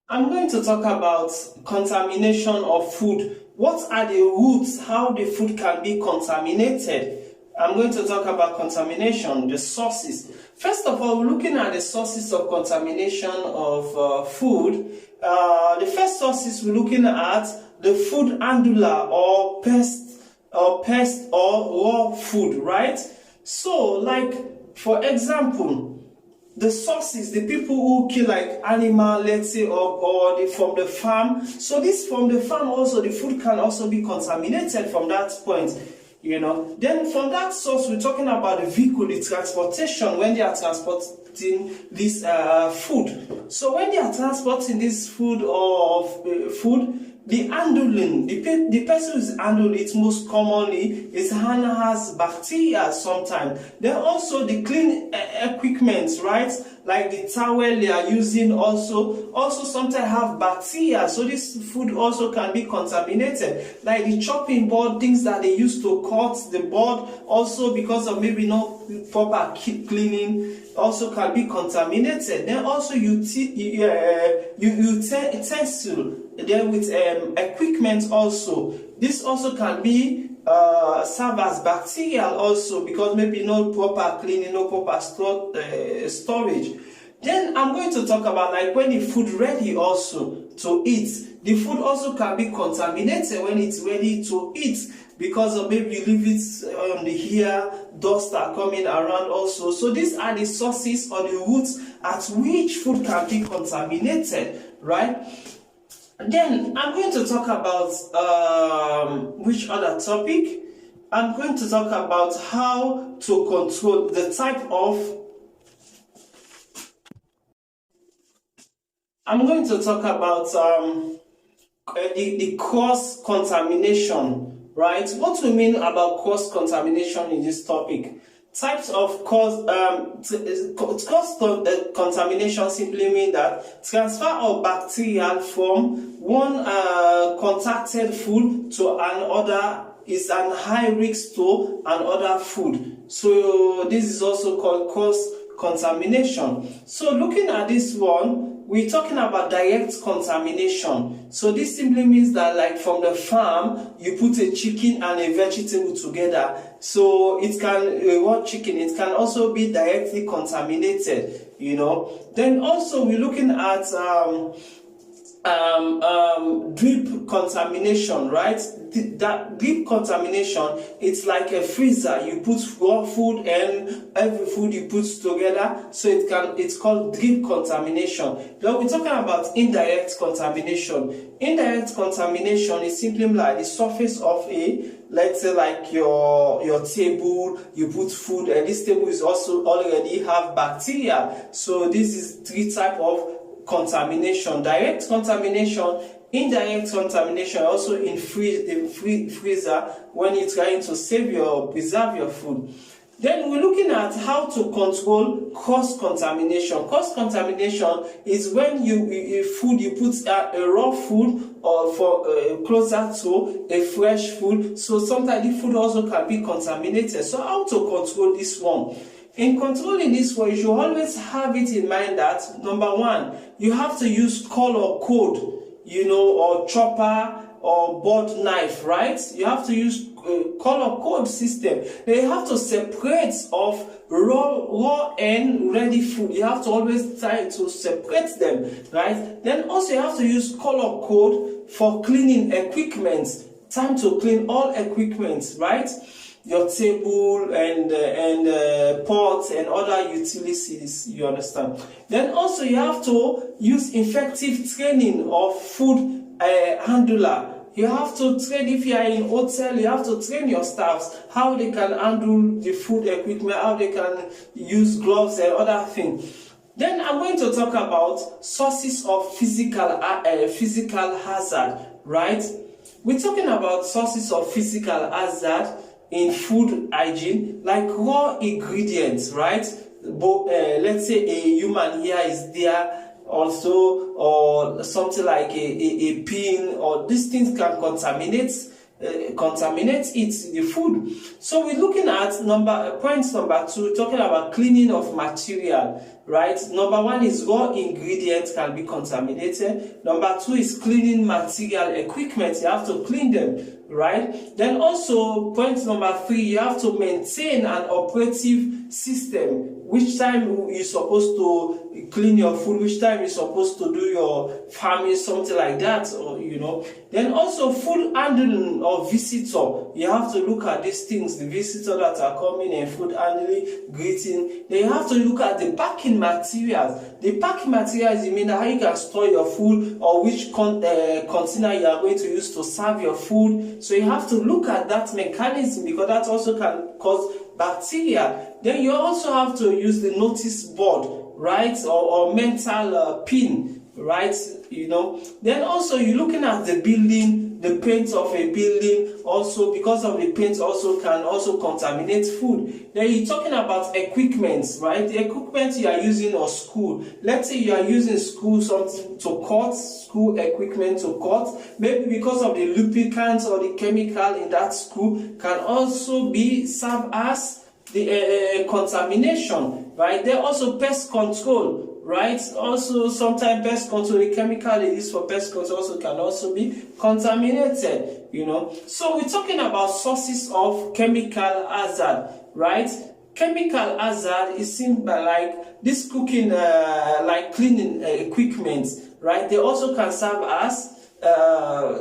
I'm going to talk about contamination of food. What are the routes how the food can be contaminated? I'm going to talk about contamination, the sources. First of all, looking at the sources of contamination of food, the first sources we're looking at the food handler or pest or raw food, right? So, like for example, the sources, the people who kill like animal, let's say, or from the farm. So this from the farm also, the food can also be contaminated from that point, you know. Then from that source, we're talking about the vehicle, the transportation, when they are transporting this food. So when they are transporting this food or food, the handling, the person who's handling it most commonly is hand has bacteria sometimes. Then also the clean equipment, right? Like the towel they are using also sometimes have bacteria. So this food also can be contaminated. Like the chopping board, things that they use to cut the board, also because of maybe not proper cleaning, also can be contaminated. Then also utensil, then with equipment also, this also can be serve as bacterial also, because maybe no proper cleaning, no proper storage. Then I'm going to talk about like when the food ready also to eat. The food also can be contaminated when it's ready to eat, because of maybe you leave it on the air, dust are coming around also. So these are the sources or the routes at which food can be contaminated, right? Then I'm going to talk about which other topic? I'm going to talk about how to control the type of. I'm going to talk about the cross contamination, right? What we mean about cross contamination in this topic? Types of cross contamination simply mean that transfer of bacteria from one contacted food to another is an high risk to another food. So this is also called cross contamination. So looking at this one, we're talking about direct contamination. So this simply means that like from the farm, you put a chicken and a vegetable together. So it can, raw chicken, it can also be directly contaminated, you know. Then also we're looking at drip contamination, right? That drip contamination, it's like a freezer. You put raw food and every food you put together, so it's called drip contamination. Then we're talking about indirect contamination. Indirect contamination is simply like the surface of a, let's say like your table, you put food and this table is also already have bacteria. So this is three types of contamination: direct contamination, indirect contamination, also in freezer when you're trying to save your preserve your food. Then we're looking at how to control cross contamination. Cross contamination is when you put a raw food or for closer to a fresh food. So sometimes the food also can be contaminated. So how to control this one? In controlling this one, you should always have it in mind that, number one, you have to use color code, you know, or chopper or board knife, right? You have to use color code system. Then you have to separate of raw and ready food. You have to always try to separate them, right? Then also you have to use color code for cleaning equipment. Time to clean all equipment, right? Your table and pots and other utilities, you understand. Then also you have to use effective training of food handler. You have to train, if you are in hotel, you have to train your staffs how they can handle the food equipment, how they can use gloves and other things. Then I'm going to talk about sources of physical hazard, right? We're talking about sources of physical hazard in food hygiene, like raw ingredients, right? Let's say a human hair is there also, or something like a pin, or these things can contaminate the food. So we're looking at point number two, talking about cleaning of material. right? Number one is raw ingredients can be contaminated. Number two is cleaning material equipment. You have to clean them, right? Then also point number three, you have to maintain an operative system. Which time you're supposed to clean your food, which time you're supposed to do your farming, something like that, or Then also food handling or visitor. You have to look at these things, the visitor that are coming and food handling, greeting. Then you have to look at the packing materials. The packing materials, you mean how you can store your food or which container you are going to use to serve your food. So you have to look at that mechanism because that also can cause bacteria. Then you also have to use the notice board, right, or mental pin, right, Then also you're looking at the building, the paint of a building, also because of the paint also can also contaminate food. Then you're talking about equipment, right, the equipment you are using or school. Let's say you are using school something to cut, school equipment to cut, maybe because of the lubricants or the chemical in that school can also be served as the contamination, right? There also pest control, right? Also sometimes pest control, the chemical they use for pest control also can also be contaminated, So we're talking about sources of chemical hazard, right? Chemical hazard is simple like this cooking, like cleaning equipment, right? They also can serve as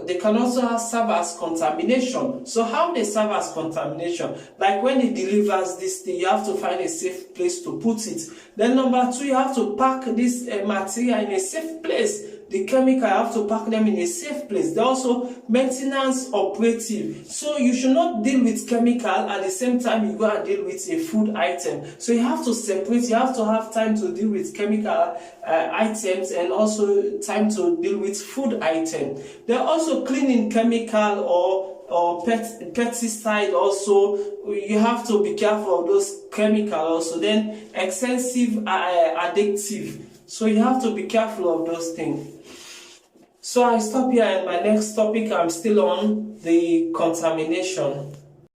they can also serve as contamination. So how they serve as contamination? Like when it delivers this thing, you have to find a safe place to put it. Then number two, you have to pack this material in a safe place. The chemical, you have to pack them in a safe place. They're also maintenance operative. So you should not deal with chemical at the same time you go and deal with a food item. So you have to separate, you have to have time to deal with chemical items and also time to deal with food items. They're also cleaning chemical or pesticide also. You have to be careful of those chemicals also. Then excessive addictive. So you have to be careful of those things. So I stop here, and my next topic I'm still on the contamination.